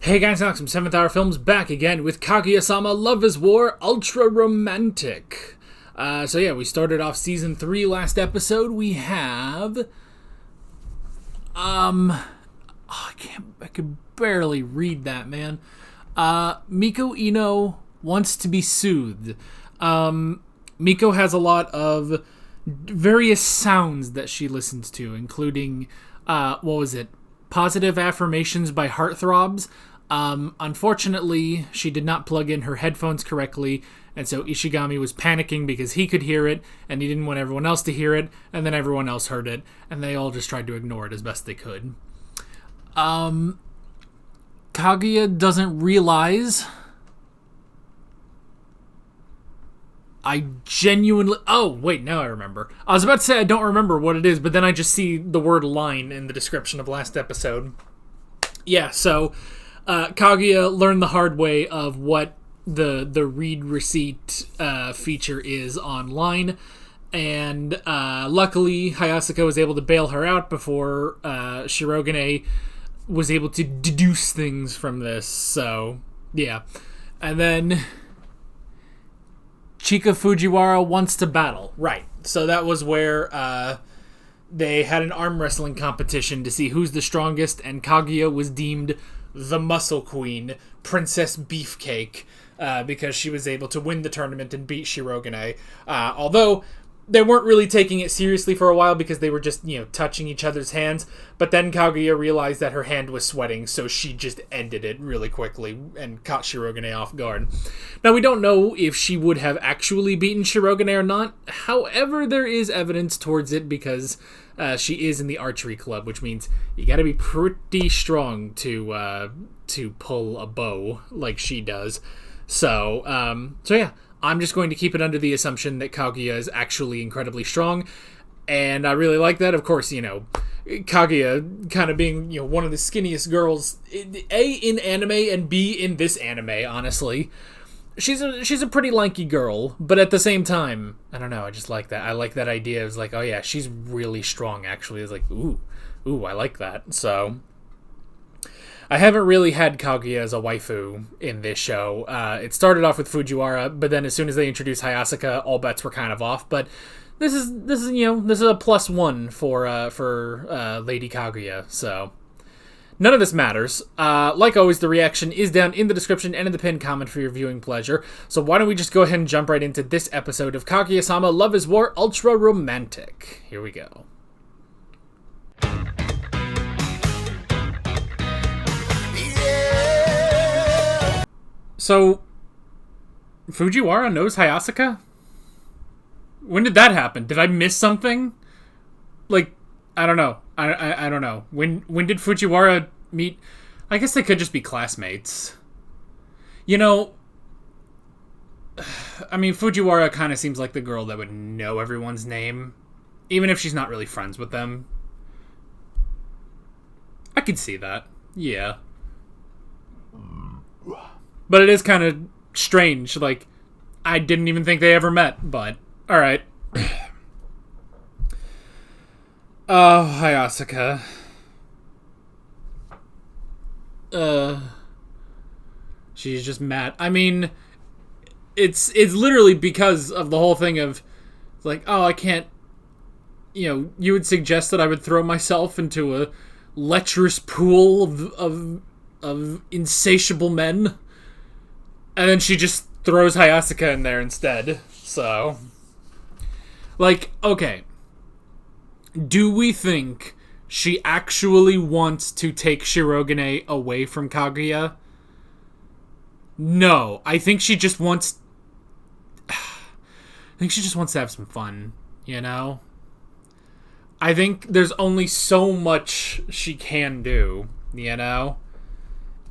Hey guys, Alex from 7th Hour Films back again with Kaguya-Sama Love is War Ultra Romantic. We started off Season 3 last episode. We have... I can barely read that, man. Miko Ino wants to be soothed. Miko has a lot of various sounds that she listens to, including, Positive Affirmations by Heartthrobs. Unfortunately, she did not plug in her headphones correctly, and so Ishigami was panicking because he could hear it, and he didn't want everyone else to hear it, and then everyone else heard it, and they all just tried to ignore it as best they could. Kaguya doesn't realize... Oh, wait, now I remember. I was about to say I don't remember what it is, but then I just see the word line in the description of last episode. Yeah, so Kaguya learned the hard way of what the read receipt feature is online, and luckily Hayasaka was able to bail her out before Shirogane was able to deduce things from this, so yeah. And then Chika Fujiwara wants to battle. Right. So that was where they had an arm wrestling competition to see who's the strongest, and Kaguya was deemed the Muscle Queen, Princess Beefcake, because she was able to win the tournament and beat Shirogane. Although they weren't really taking it seriously for a while because they were just, touching each other's hands. But then Kaguya realized that her hand was sweating, so she just ended it really quickly and caught Shirogane off guard. Now, we don't know if she would have actually beaten Shirogane or not. However, there is evidence towards it because she is in the archery club, which means you gotta be pretty strong to pull a bow like she does. So yeah. I'm just going to keep it under the assumption that Kaguya is actually incredibly strong, and I really like that. Of course, Kaguya kind of being, one of the skinniest girls, A, in anime, and B, in this anime, honestly. She's a pretty lanky girl, but at the same time, I don't know, I just like that. I like that idea. It's like, oh yeah, she's really strong, actually. It's like, ooh, I like that. So I haven't really had Kaguya as a waifu in this show. It started off with Fujiwara, but then as soon as they introduced Hayasaka, all bets were kind of off. But this is a +1 for Lady Kaguya. So none of this matters. Like always, the reaction is down in the description and in the pinned comment for your viewing pleasure. So why don't we just go ahead and jump right into this episode of Kaguya-Sama Love is War Ultra Romantic. Here we go. So, Fujiwara knows Hayasaka? When did that happen? Did I miss something? Like, I don't know. I don't know. When did Fujiwara meet? I guess they could just be classmates. Fujiwara kind of seems like the girl that would know everyone's name, even if she's not really friends with them. I could see that. Yeah. But it is kind of strange. Like, I didn't even think they ever met, but alright. Oh, Hayasaka. She's just mad. I mean, it's literally because of the whole thing of, like, oh, I can't, you would suggest that I would throw myself into a lecherous pool of insatiable men. And then she just throws Hayasaka in there instead. So, like, okay. Do we think she actually wants to take Shirogane away from Kaguya? No. I think she just wants to have some fun, I think there's only so much she can do, And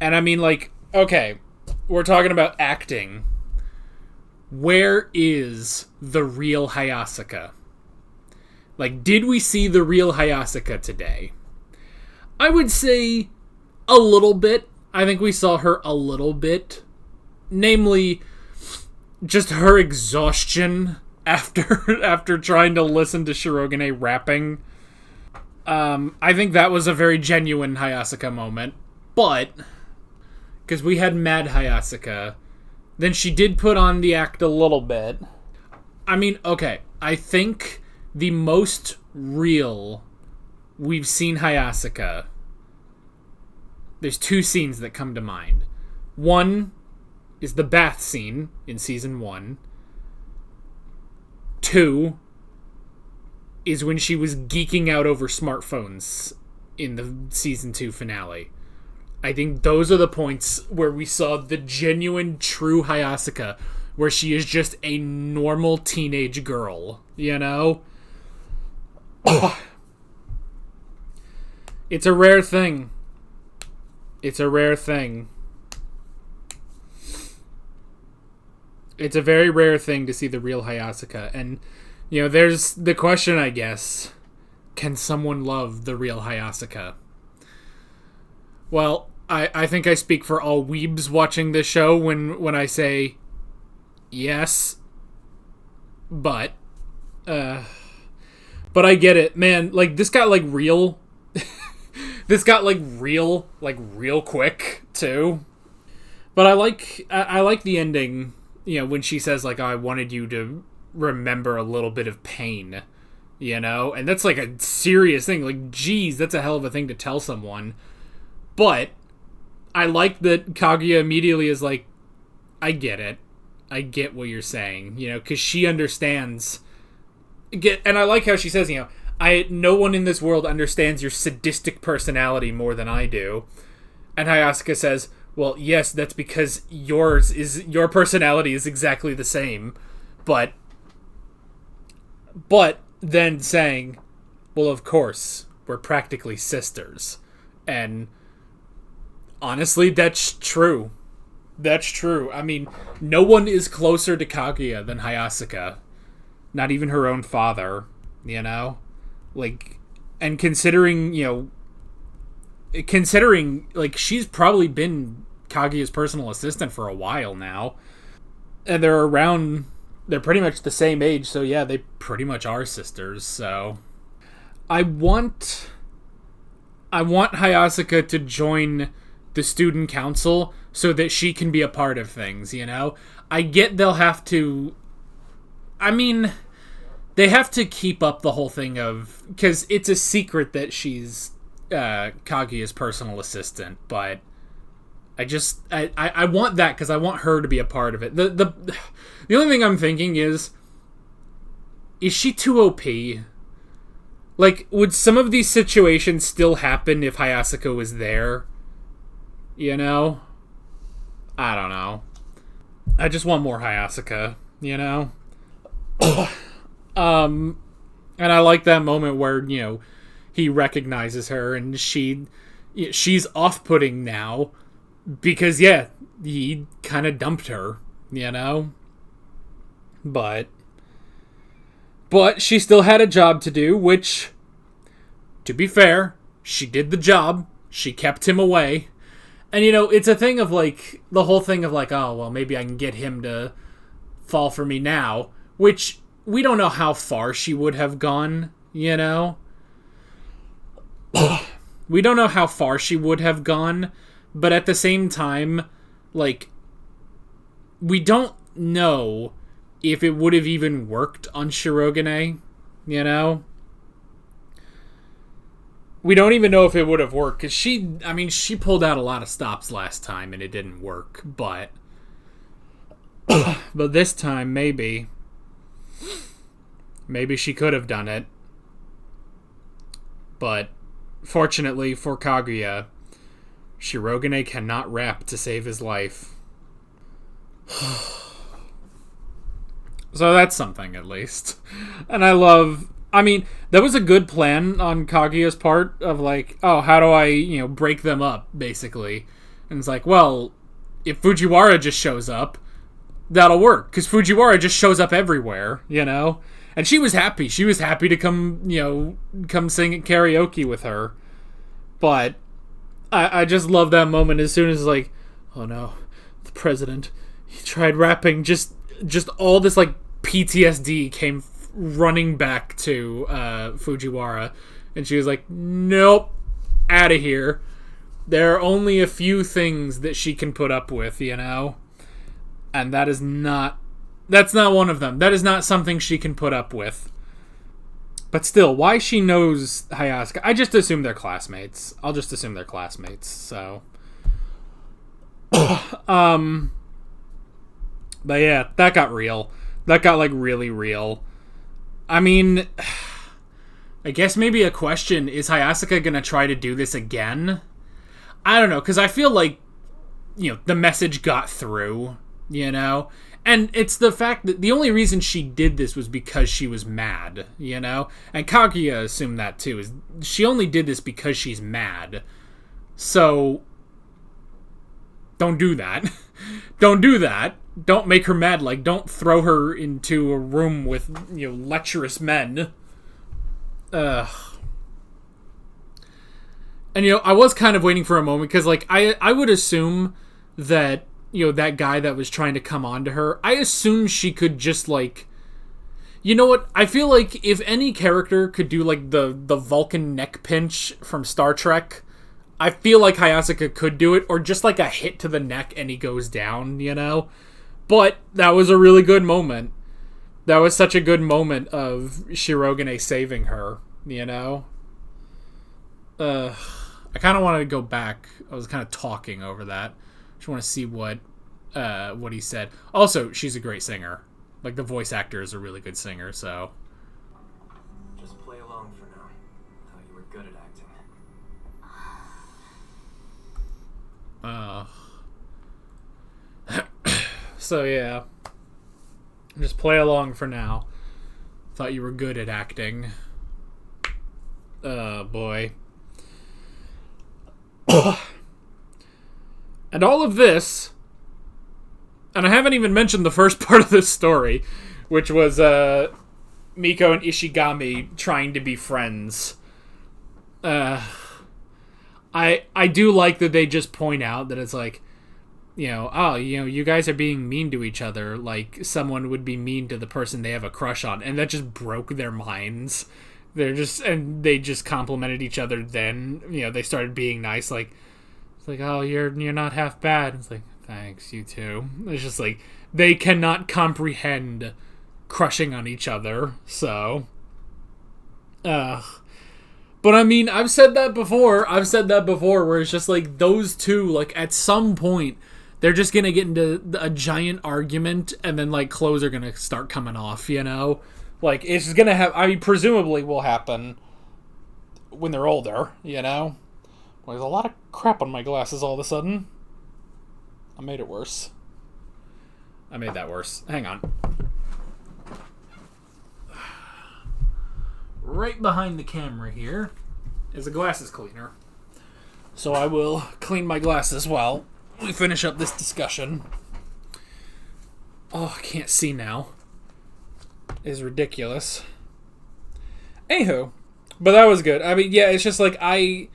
I mean, like, okay, we're talking about acting. Where is the real Hayasaka? Like, did we see the real Hayasaka today? I would say a little bit. I think we saw her a little bit. Namely, just her exhaustion after trying to listen to Shirogane rapping. I think that was a very genuine Hayasaka moment. But Because we had Mad Hayasaka. Then she did put on the act a little bit. I mean, okay. I think the most real we've seen Hayasaka, there's two scenes that come to mind. One is the bath scene in season 1. 2 is when she was geeking out over smartphones in the season 2 finale. I think those are the points where we saw the genuine, true Hayasaka, where she is just a normal teenage girl, you know? It's a rare thing. It's a rare thing. It's a very rare thing to see the real Hayasaka. And, you know, there's the question, I guess. Can someone love the real Hayasaka? Well, I think I speak for all weebs watching this show when I say yes. But I get it. Man, like, this got, like, real. This got, like, real quick, too. But I like the ending, you know, when she says, like, oh, I wanted you to remember a little bit of pain, you know? And that's, like, a serious thing. Like, geez, that's a hell of a thing to tell someone. But I like that Kaguya immediately is like, I get it. I get what you're saying, you know, because she understands. And I like how she says, you know, no one in this world understands your sadistic personality more than I do. And Hayasaka says, well, yes, that's because your personality is exactly the same. But then saying, well, of course, we're practically sisters. And honestly, that's true. That's true. I mean, no one is closer to Kaguya than Hayasaka. Not even her own father, you know? Like, and considering, like, she's probably been Kaguya's personal assistant for a while now. And they're pretty much the same age, so yeah, they pretty much are sisters, so. I want Hayasaka to join the student council so that she can be a part of things, you know? I get they'll have to... I mean, they have to keep up the whole thing of... Because it's a secret that she's Kaguya's personal assistant, but I want that because I want her to be a part of it. The only thing I'm thinking is she too OP? Like, would some of these situations still happen if Hayasaka was there? You know? I don't know. I just want more Hayasaka, you know? And I like that moment where, you know, he recognizes her and she's off-putting now because, yeah, he kind of dumped her, you know? But she still had a job to do, which, to be fair, she did the job. She kept him away. And, you know, it's a thing of, like, the whole thing of, like, oh, well, maybe I can get him to fall for me now, which we don't know how far she would have gone, you know? We don't know how far she would have gone, but at the same time, like, we don't know if it would have even worked on Shirogane, you know? We don't even know if it would have worked, because she pulled out a lot of stops last time, and it didn't work, but this time, maybe she could have done it. But, fortunately for Kaguya, Shirogane cannot rap to save his life. So that's something, at least. And that was a good plan on Kaguya's part of, like, oh, how do I, break them up, basically. And it's like, well, if Fujiwara just shows up, that'll work. Because Fujiwara just shows up everywhere, you know? And she was happy. She was happy to come sing at karaoke with her. But I just love that moment as soon as, like, oh no, the president, he tried rapping. Just all this, like, PTSD came running back to Fujiwara. And she was like, nope, out of here. There are only a few things that she can put up with, you know? And that's not one of them. That is not something she can put up with. But still, why she knows Hayasaka? I just assume they're classmates. I'll just assume they're classmates, so. But yeah, that got real. That got, like, really real. I mean, I guess maybe a question, is Hayasaka gonna try to do this again? I don't know, because I feel like, you know, the message got through, you know? And it's the fact that the only reason she did this was because she was mad, you know? And Kaguya assumed that too, is she only did this because she's mad. So, don't do that. Don't do that. Don't make her mad. Like, don't throw her into a room with, you know, lecherous men. And, you know, I was kind of waiting for a moment, because, like, I would assume that, you know, that guy that was trying to come on to her, I assume she could just, like... You know what? I feel like if any character could do, like, the Vulcan neck pinch from Star Trek, I feel like Hayasaka could do it, or just, like, a hit to the neck and he goes down, you know? But that was a really good moment. That was such a good moment of Shirogane saving her, you know? I kind of wanted to go back. I was kind of talking over that. Just want to see what he said. Also, she's a great singer. Like, the voice actor is a really good singer, so. Just play along for now. Thought you were good at acting. So, yeah. Just play along for now. Thought you were good at acting. Oh, boy. And all of this, and I haven't even mentioned the first part of this story, which was Miko and Ishigami trying to be friends. I do like that they just point out that it's like, you know, oh, you know, you guys are being mean to each other, like someone would be mean to the person they have a crush on, and that just broke their minds. They just complimented each other. Then, you know, they started being nice, like. It's like, oh, you're not half bad. It's like, thanks, you too. It's just like, they cannot comprehend crushing on each other, so. But I mean, I've said that before, where it's just like, those two, like, at some point, they're just gonna get into a giant argument, and then, like, clothes are gonna start coming off, you know? Like, it's gonna have, I mean, presumably will happen when they're older, you know? Well, there's a lot of crap on my glasses all of a sudden. I made it worse. I made that worse. Hang on. Right behind the camera here is a glasses cleaner. So I will clean my glasses while we finish up this discussion. Oh, I can't see now. It is ridiculous. Anywho. But that was good. I mean, yeah, it's just like I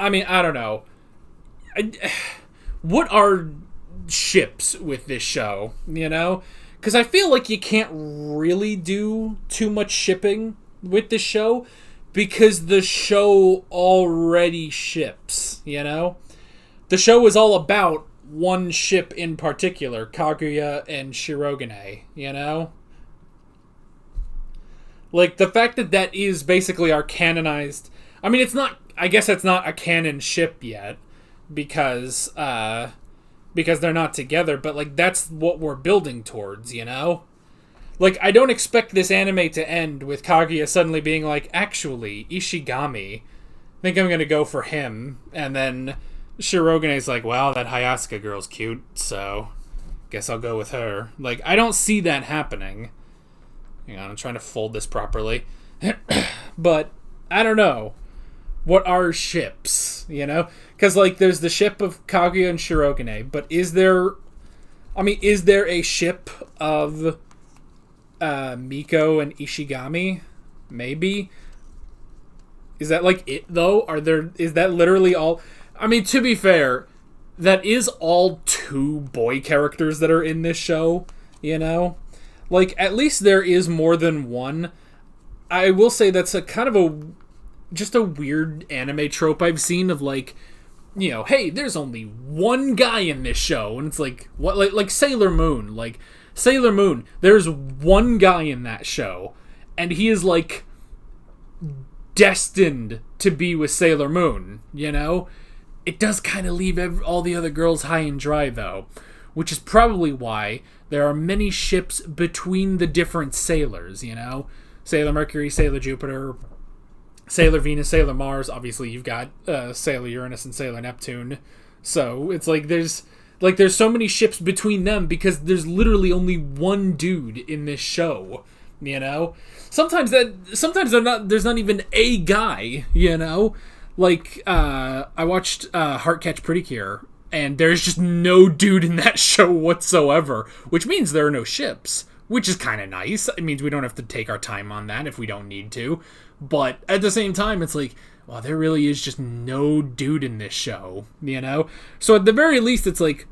mean, I don't know. What are ships with this show, you know? Because I feel like you can't really do too much shipping with this show, because the show already ships, you know? The show is all about one ship in particular, Kaguya and Shirogane, you know? Like, the fact that is basically our canonized... I mean, it's not... I guess it's not a canon ship yet, because they're not together, but, like, that's what we're building towards, you know? Like, I don't expect this anime to end with Kaguya suddenly being like, actually, Ishigami, I think I'm gonna go for him, and then Shirogane's like, well, that Hayasaka girl's cute, so guess I'll go with her. Like, I don't see that happening. Hang on, I'm trying to fold this properly. But, I don't know. What are ships, you know? Because, like, there's the ship of Kaguya and Shirogane, but is there a ship of Miko and Ishigami? Maybe? Is that, like, it, though? Is that literally all? I mean, to be fair, that is all two boy characters that are in this show, you know? Like, at least there is more than one. I will say that's a kind of just a weird anime trope I've seen of, like, hey, there's only one guy in this show, and it's like, what, like Sailor Moon, there's one guy in that show, and he is, like, destined to be with Sailor Moon, It does kind of leave all the other girls high and dry, though, which is probably why there are many ships between the different sailors, Sailor Mercury, Sailor Jupiter, Sailor Venus, Sailor Mars. Obviously, you've got Sailor Uranus and Sailor Neptune. So it's like there's so many ships between them because there's literally only one dude in this show. Sometimes there's not even a guy. Like I watched Heart Catch Pretty Cure, and there's just no dude in that show whatsoever, which means there are no ships, which is kind of nice. It means we don't have to take our time on that if we don't need to. But at the same time, it's like, well, there really is just no dude in this show, So at the very least, it's like,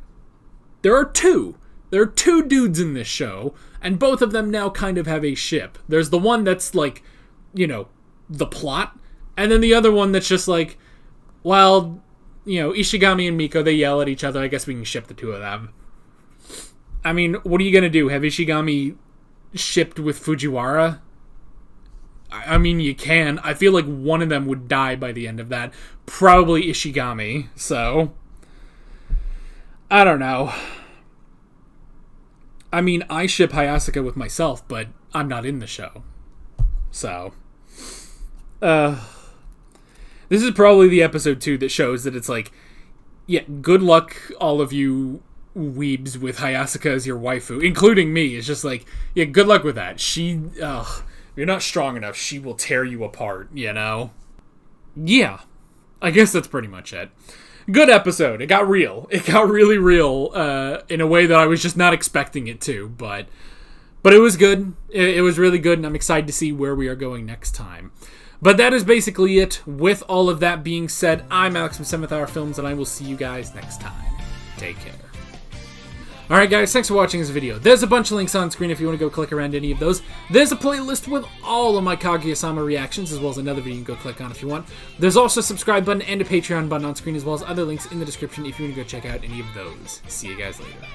there are two dudes in this show, and both of them now kind of have a ship. There's the one that's like, the plot, and then the other one that's just like, well, Ishigami and Miko, they yell at each other. I guess we can ship the two of them. I mean, what are you going to do? Have Ishigami shipped with Fujiwara? I mean, you can. I feel like one of them would die by the end of that. Probably Ishigami. So, I don't know. I mean, I ship Hayasaka with myself, but I'm not in the show. So, this is probably the episode 2 that shows that it's like, yeah, good luck, all of you weebs with Hayasaka as your waifu, including me. It's just like, yeah, good luck with that. You're not strong enough. She will tear you apart, Yeah. I guess that's pretty much it. Good episode. It got real. It got really real in a way that I was just not expecting it to, but it was good. It was really good, and I'm excited to see where we are going next time. But that is basically it. With all of that being said, I'm Alex from 7th Hour Films, and I will see you guys next time. Take care. Alright guys, thanks for watching this video. There's a bunch of links on screen if you want to go click around any of those. There's a playlist with all of my Kaguya-Sama reactions, as well as another video you can go click on if you want. There's also a subscribe button and a Patreon button on screen, as well as other links in the description if you want to go check out any of those. See you guys later.